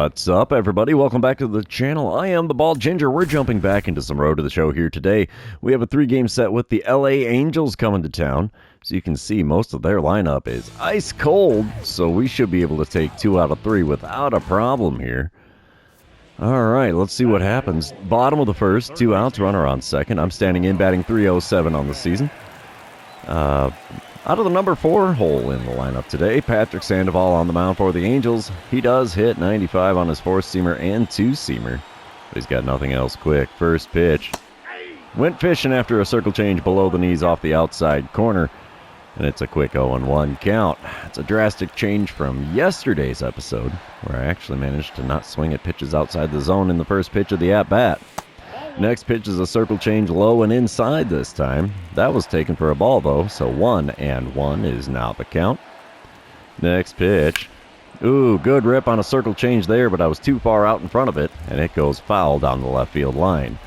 What's up, everybody? Welcome back to the channel. I am the Bald Ginger. We're jumping back into some Road to the Show here today. We have a 3-game set with the LA Angels coming to town. As you can see, most of their lineup is ice cold, so we should be able to take 2 out of 3 without a problem here. All right, let's see what happens. Bottom of the first, 2 outs, runner on second. I'm standing in, batting .307 on the season. Out of the number 4 hole in the lineup today, Patrick Sandoval on the mound for the Angels. He does hit 95 on his 4-seamer and 2-seamer, but he's got nothing else quick. First pitch. Went fishing after a circle change below the knees off the outside corner, and it's a quick 0-1 count. It's a drastic change from yesterday's episode, where I actually managed to not swing at pitches outside the zone in the first pitch of the at-bat. Next pitch is a circle change low and inside this time. That was taken for a ball, though, so 1-1 is now the count. Next pitch. Ooh, good rip on a circle change there, but I was too far out in front of it, and it goes foul down the left field line.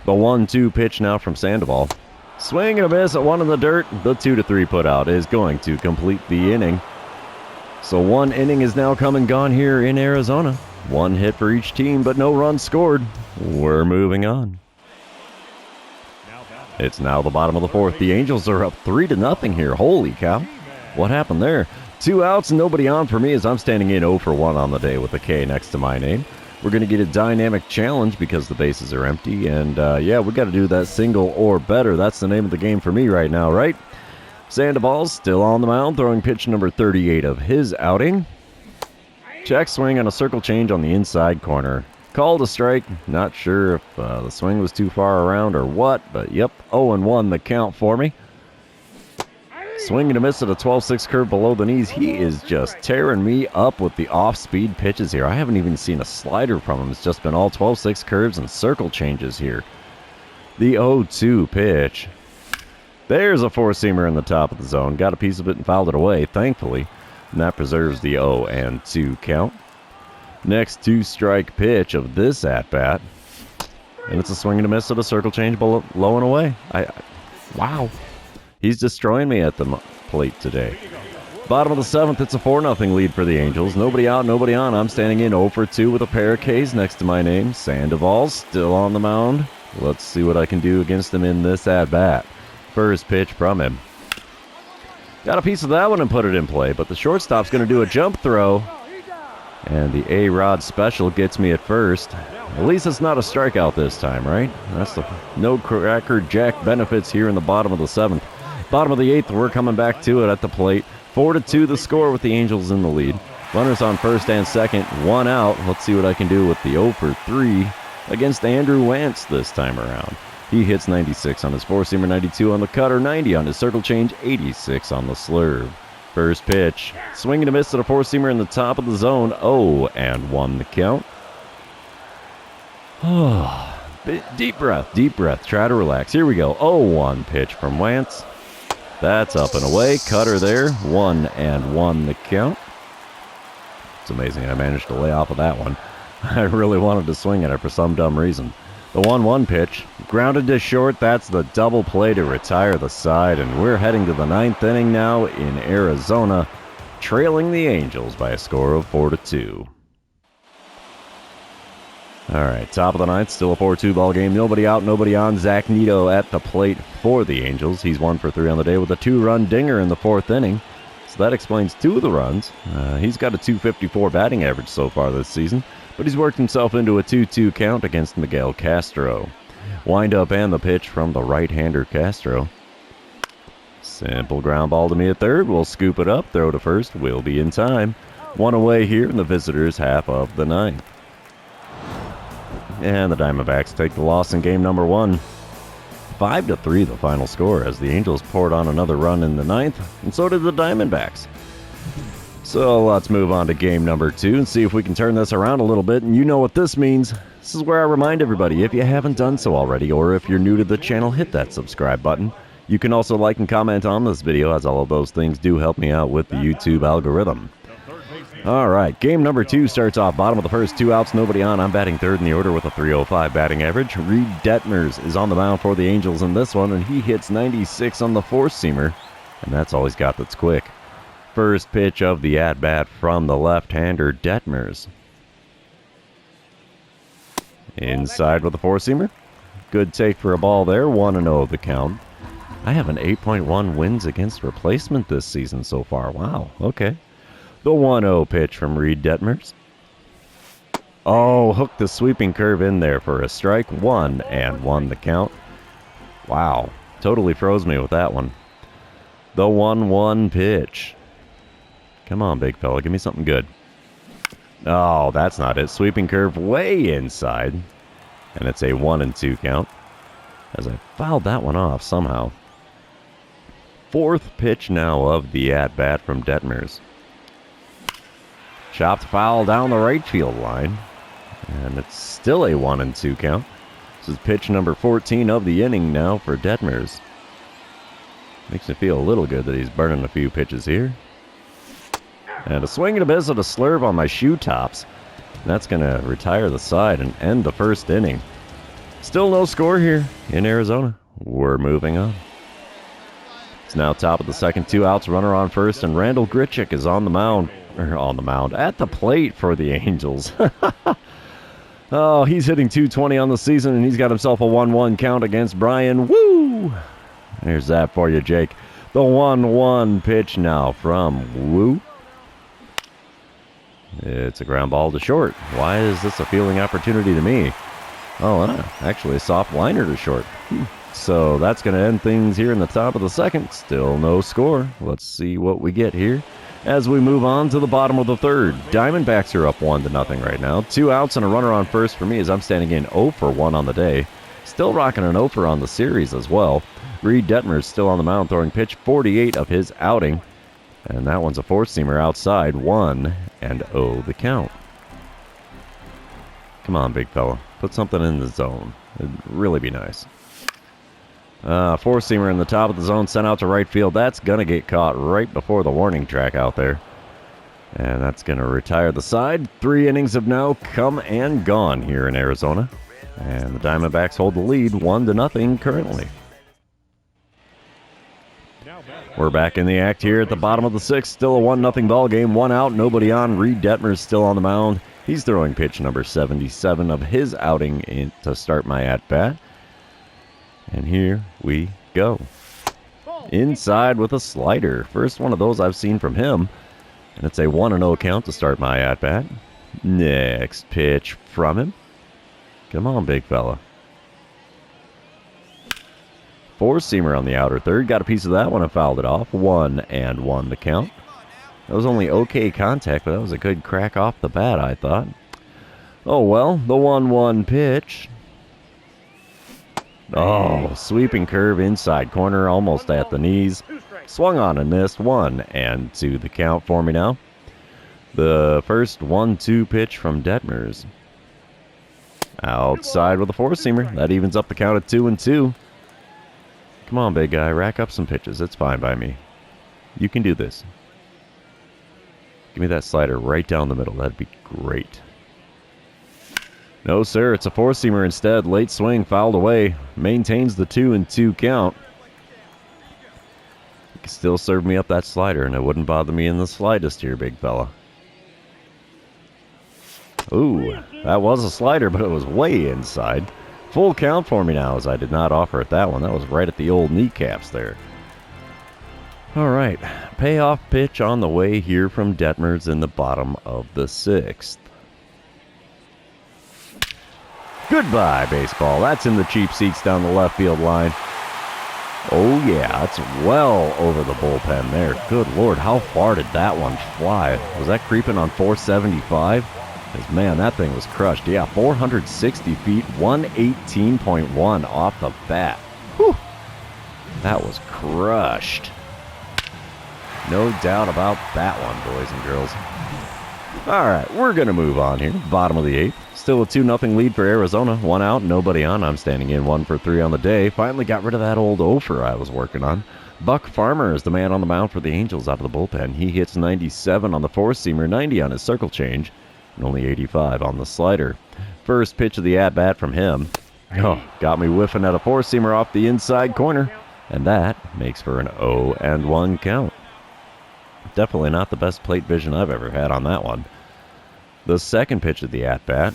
The 1-2 pitch now from Sandoval. Swing and a miss at 1 in the dirt. The 2-3 put out is going to complete the inning. So 1 inning is now come and gone here in Arizona. 1 hit for each team, but no runs scored. We're moving on. It's now the bottom of the 4th. The Angels are up 3-0 here. Holy cow. What happened there? 2 outs and nobody on for me as I'm standing in 0 for 1 on the day with a K next to my name. We're going to get a dynamic challenge because the bases are empty. And yeah, we got to do that single or better. That's the name of the game for me right now, right? Sandoval's still on the mound, throwing pitch number 38 of his outing. Check swing on a circle change on the inside corner. Called a strike. Not sure if the swing was too far around or what, but yep, 0-1 the count for me. Swing and a miss at a 12-6 curve below the knees. He is just tearing me up with the off-speed pitches here. I haven't even seen a slider from him. It's just been all 12-6 curves and circle changes here. The 0-2 pitch. There's a 4-seamer in the top of the zone. Got a piece of it and fouled it away, thankfully. And that preserves the 0-2 count. Next 2-strike pitch of this at-bat. And it's a swing and a miss at a circle change low and away. Wow. He's destroying me at the plate today. Bottom of the 7th, it's a 4-0 lead for the Angels. Nobody out, nobody on. I'm standing in 0 for 2 with a pair of Ks next to my name. Sandoval still on the mound. Let's see what I can do against him in this at-bat. First pitch from him. Got a piece of that one and put it in play, but the shortstop's going to do a jump throw. And the A-Rod special gets me at first. At least it's not a strikeout this time, right? That's the no cracker jack benefits here in the bottom of the 7th. Bottom of the 8th, we're coming back to it at the plate. 4-2 the score with the Angels in the lead. Runners on first and second, 1 out. Let's see what I can do with the 0 for 3 against Andrew Wantz this time around. He hits 96 on his 4-seamer, 92 on the cutter, 90 on his circle change, 86 on the slurve. First pitch. Swing and a miss at a 4-seamer in the top of the zone. 0-1 the count. Deep breath. Try to relax. Here we go. 0-1 pitch from Wantz. That's up and away. Cutter there. 1-1 the count. It's amazing I managed to lay off of that one. I really wanted to swing at it for some dumb reason. The 1-1 pitch, grounded to short. That's the double play to retire the side, and we're heading to the 9th inning now in Arizona, trailing the Angels by a score of 4-2. All right, top of the 9th, still a 4-2 ball game. Nobody out, nobody on. Zach Neto at the plate for the Angels. He's 1 for 3 on the day with a 2-run dinger in the 4th inning. So that explains 2 of the runs. He's got a .254 batting average so far this season, but he's worked himself into a 2-2 count against Miguel Castro. Wind up and the pitch from the right-hander Castro. Simple ground ball to me at third. We'll scoop it up, throw to first. We'll be in time. 1 away here in the visitors' half of the 9th. And the Diamondbacks take the loss in game number 1. 5-3 the final score as the Angels poured on another run in the 9th, and so did the Diamondbacks. So let's move on to game number 2 and see if we can turn this around a little bit. And you know what this means. This is where I remind everybody, if you haven't done so already, or if you're new to the channel, hit that subscribe button. You can also like and comment on this video, as all of those things do help me out with the YouTube algorithm. All right, game number 2 starts off bottom of the first, 2 outs, nobody on. I'm batting third in the order with a .305 batting average. Reed Detmers is on the mound for the Angels in this one, and he hits 96 on the 4-seamer, and that's all he's got that's quick. First pitch of the at-bat from the left-hander, Detmers. Inside with a four-seamer. Good take for a ball there. 1-0 the count. I have an 8.1 wins against replacement this season so far. Wow, okay. The 1-0 pitch from Reed Detmers. Oh, hooked the sweeping curve in there for a strike. 1-1 the count. Wow, totally froze me with that one. The 1-1 pitch. Come on, big fella, give me something good. Oh, that's not it. Sweeping curve way inside. And it's a 1-2 count. As I fouled that one off somehow. Fourth pitch now of the at-bat from Detmers. Chopped foul down the right field line. And it's still a 1-2 count. This is pitch number 14 of the inning now for Detmers. Makes me feel a little good that he's burning a few pitches here. And a swing and a miss at a slurve on my shoe tops. That's going to retire the side and end the first inning. Still no score here in Arizona. We're moving on. It's now top of the second, 2 outs, runner on first, and Randall Grichuk is at the plate for the Angels. Oh, he's hitting .220 on the season, and he's got himself a 1-1 count against Brian. Woo! There's that for you, Jake. The 1-1 pitch now from Woo. It's a ground ball to short. Why is this a fielding opportunity to me? Oh, actually a soft liner to short. So that's going to end things here in the top of the second. Still no score. Let's see what we get here as we move on to the bottom of the third. Diamondbacks are up 1-0 right now. 2 outs and a runner on first for me as I'm standing in 0 for 1 on the day. Still rocking an 0 for on the series as well. Reed Detmers still on the mound, throwing pitch 48 of his outing. And that one's a four-seamer outside. 1-0 the count. Come on, big fella. Put something in the zone. It'd really be nice. Four-seamer in the top of the zone, sent out to right field. That's going to get caught right before the warning track out there. And that's going to retire the side. 3 innings have now come and gone here in Arizona. And the Diamondbacks hold the lead 1-0 currently. We're back in the act here at the bottom of the sixth. Still a 1-0 ball game. 1 out, nobody on. Reed Detmers still on the mound. He's throwing pitch number 77 of his outing to start my at-bat. And here we go. Inside with a slider. First one of those I've seen from him. And it's a 1-0 count to start my at-bat. Next pitch from him. Come on, big fella. Four-seamer on the outer third. Got a piece of that one and fouled it off. 1-1 the count. That was only okay contact, but that was a good crack off the bat, I thought. Oh, well, the 1-1 pitch. Oh, sweeping curve inside corner, almost at the knees. Swung on and missed. 1-2 the count for me now. The first 1-2 pitch from Detmers. Outside with a four-seamer. That evens up the count at 2-2. Come on, big guy. Rack up some pitches. It's fine by me. You can do this. Give me that slider right down the middle. That'd be great. No, sir. It's a four-seamer instead. Late swing, fouled away. Maintains the 2-2 count. You can still serve me up that slider, and it wouldn't bother me in the slightest here, big fella. Ooh, that was a slider, but it was way inside. Full count for me now, as I did not offer it that one. That was right at the old kneecaps there. All right, payoff pitch on the way here from Detmers in the bottom of the sixth. Goodbye, baseball. That's in the cheap seats down the left field line. Oh, yeah, that's well over the bullpen there. Good Lord, how far did that one fly? Was that creeping on 475? Because, man, that thing was crushed. Yeah, 460 feet, 118.1 off the bat. Whew. That was crushed. No doubt about that one, boys and girls. All right, we're going to move on here. Bottom of the eighth. Still a 2-0 lead for Arizona. 1 out, nobody on. I'm standing in 1 for 3 on the day. Finally got rid of that old offer I was working on. Buck Farmer is the man on the mound for the Angels out of the bullpen. He hits 97 on the four-seamer, 90 on his circle change, and only 85 on the slider. First pitch of the at-bat from him. Oh, got me whiffing at a four-seamer off the inside corner, and that makes for an 0-1 count. Definitely not the best plate vision I've ever had on that one. The second pitch of the at-bat.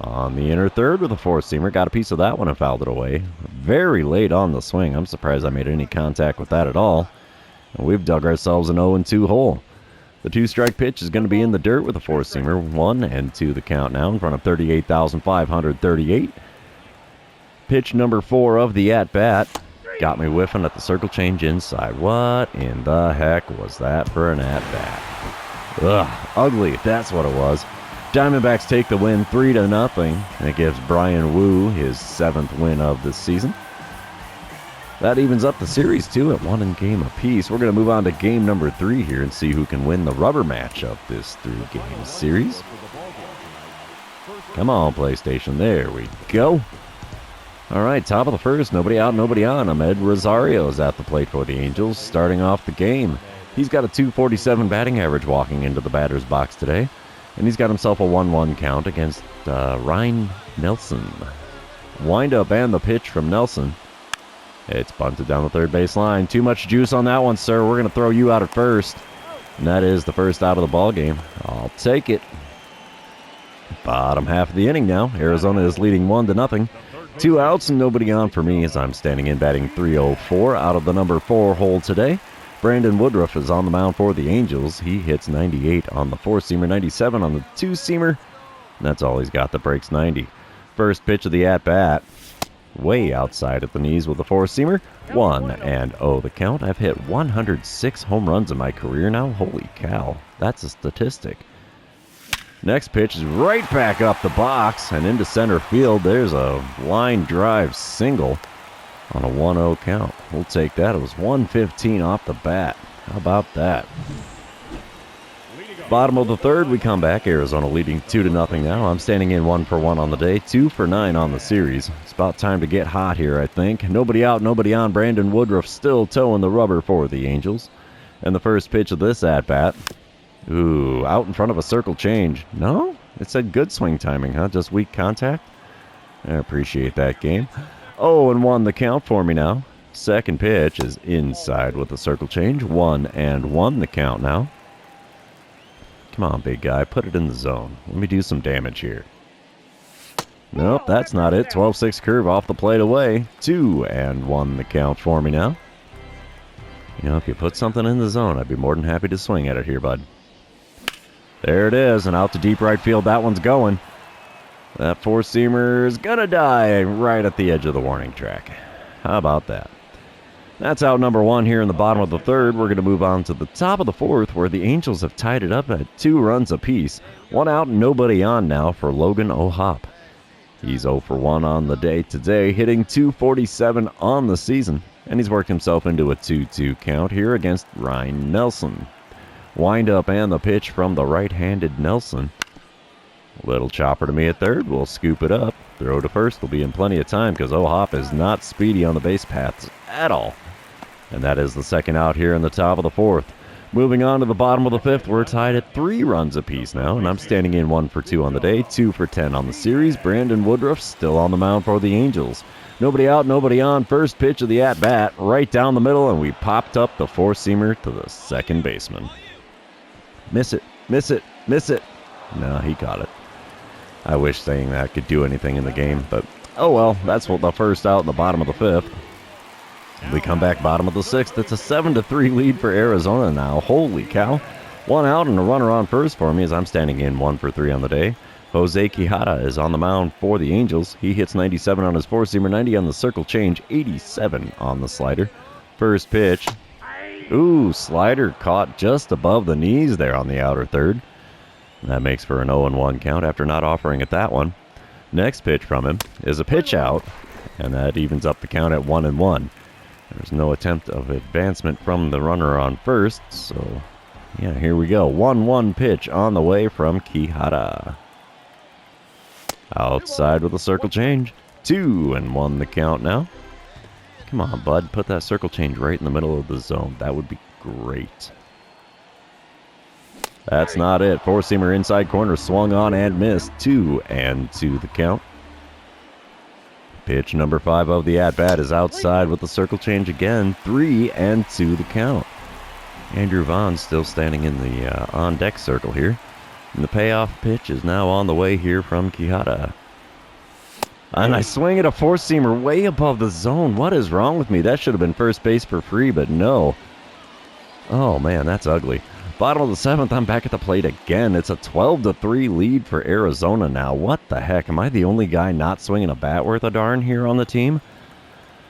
On the inner third with a four-seamer. Got a piece of that one and fouled it away. Very late on the swing. I'm surprised I made any contact with that at all. And we've dug ourselves an 0-2 hole. The two-strike pitch is going to be in the dirt with a four-seamer. 1-2 the count now in front of 38,538. Pitch number 4 of the at-bat. Got me whiffing at the circle change inside. What in the heck was that for an at-bat? Ugh, ugly, that's what it was. Diamondbacks take the win 3-0, and it gives Brian Wu his 7th win of the season. That evens up the series, too, at 1 game apiece. We're going to move on to game number 3 here and see who can win the rubber match of this 3-game series. Come on, PlayStation. There we go. All right, top of the first. Nobody out, nobody on. Ahmed Rosario is at the plate for the Angels, starting off the game. He's got a .247 batting average walking into the batter's box today. And he's got himself a 1-1 count against Ryan Nelson. Wind up and the pitch from Nelson. It's bunted down the third base line. Too much juice on that one, sir. We're going to throw you out at first. And that is the first out of the ball game. I'll take it. Bottom half of the inning now. Arizona is leading 1-0. 2 outs and nobody on for me as I'm standing in batting .304 out of the number 4 hole today. Brandon Woodruff is on the mound for the Angels. He hits 98 on the four-seamer, 97 on the two-seamer. And that's all he's got that breaks 90. First pitch of the at-bat. Way outside at the knees with the four-seamer. 1-0 the count. I've hit 106 home runs in my career now. Holy cow. That's a statistic. Next pitch is right back up the box and into center field. There's a line drive single on a 1-0 count. We'll take that. It was 115 off the bat. How about that? Bottom of the third, we come back. Arizona leading 2-0 now. I'm standing in 1 for 1 on the day, 2 for 9 on the series. It's about time to get hot here, I think. Nobody out, nobody on. Brandon Woodruff still towing the rubber for the Angels. And the first pitch of this at-bat. Ooh, out in front of a circle change. No? It said good swing timing, huh? Just weak contact? I appreciate that game. 0-1 the count for me now. Second pitch is inside with a circle change. 1-1 the count now. Come on, big guy. Put it in the zone. Let me do some damage here. Nope, that's not it. 12-6 curve off the plate away. 2-1 the count for me now. You know, if you put something in the zone, I'd be more than happy to swing at it here, bud. There it is, and out to deep right field. That one's going. That four-seamer is going to die right at the edge of the warning track. How about that? That's out number 1 here in the bottom of the third. We're going to move on to the top of the fourth, where the Angels have tied it up at 2 runs apiece. 1 out and nobody on now for Logan O'Hoppe. He's 0 for 1 on the day today, hitting .247 on the season. And he's worked himself into a 2-2 count here against Ryan Nelson. Wind up and the pitch from the right-handed Nelson. Little chopper to me at third. We'll scoop it up. Throw to first. We'll be in plenty of time because O'Hoppe is not speedy on the base paths at all. And that is the second out here in the top of the fourth. Moving on to the bottom of the fifth, we're tied at 3 runs apiece now, and I'm standing in 1 for 2 on the day, 2 for 10 on the series. Brandon Woodruff still on the mound for the Angels. Nobody out, nobody on. First pitch of the at-bat, right down the middle, and we popped up the four-seamer to the second baseman. Miss it, miss it, miss it. No, he caught it. I wish saying that could do anything in the game, but oh well, that's what the first out in the bottom of the fifth. We come back bottom of the sixth. It's a 7-3 lead for Arizona now. Holy cow. 1 out and a runner on first for me as I'm standing in 1 for 3 on the day. Jose Quijada is on the mound for the Angels. He hits 97 on his four-seamer, 90 on the circle change, 87 on the slider. First pitch. Ooh, slider caught just above the knees there on the outer third. That makes for an 0-1 count after not offering at that one. Next pitch from him is a pitch out, and that evens up the count at 1-1. There's no attempt of advancement from the runner on first, so yeah, here we go. 1-1 pitch on the way from Quijada. Outside with a circle change. 2-1 the count now. Come on, bud. Put that circle change right in the middle of the zone. That would be great. That's not it. Four-seamer inside corner swung on and missed. 2-2 the count. Pitch number 5 of the at-bat is outside with the circle change again. 3-2 the count. Andrew Vaughn's still standing in the on-deck circle here. And the payoff pitch is now on the way here from Quijada. And I swing at a four-seamer way above the zone. What is wrong with me? That should have been first base for free, but no. Oh, man, that's ugly. Bottom of the seventh, I'm back at the plate again. It's a 12-3 lead for Arizona now. What the heck? Am I the only guy not swinging a bat worth a darn here on the team?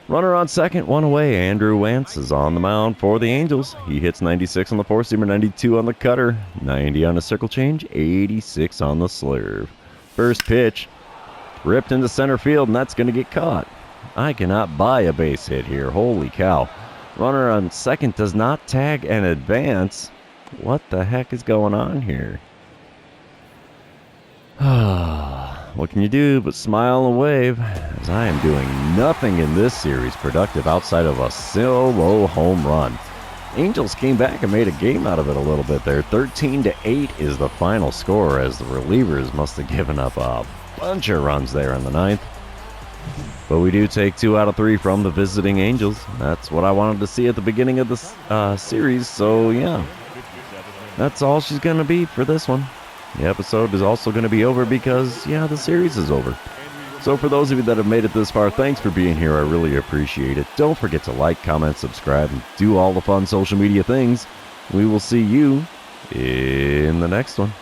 Runner on second, one away. Andrew Wentz is on the mound for the Angels. He hits 96 on the four-seamer, 92 on the cutter, 90 on the circle change, 86 on the slurve. First pitch, ripped into center field, and that's going to get caught. I cannot buy a base hit here. Holy cow. Runner on second does not tag and advance. What the heck is going on here? What can you do but smile and wave, as I am doing nothing in this series productive outside of a solo home run. Angels came back and made a game out of it a little bit there. 13-8 is the final score, as the relievers must have given up a bunch of runs there in the ninth. But we do take 2 out of 3 from the visiting Angels. That's what I wanted to see at the beginning of the series, so yeah. That's all she's going to be for this one. The episode is also going to be over because, yeah, the series is over. So for those of you that have made it this far, thanks for being here. I really appreciate it. Don't forget to like, comment, subscribe, and do all the fun social media things. We will see you in the next one.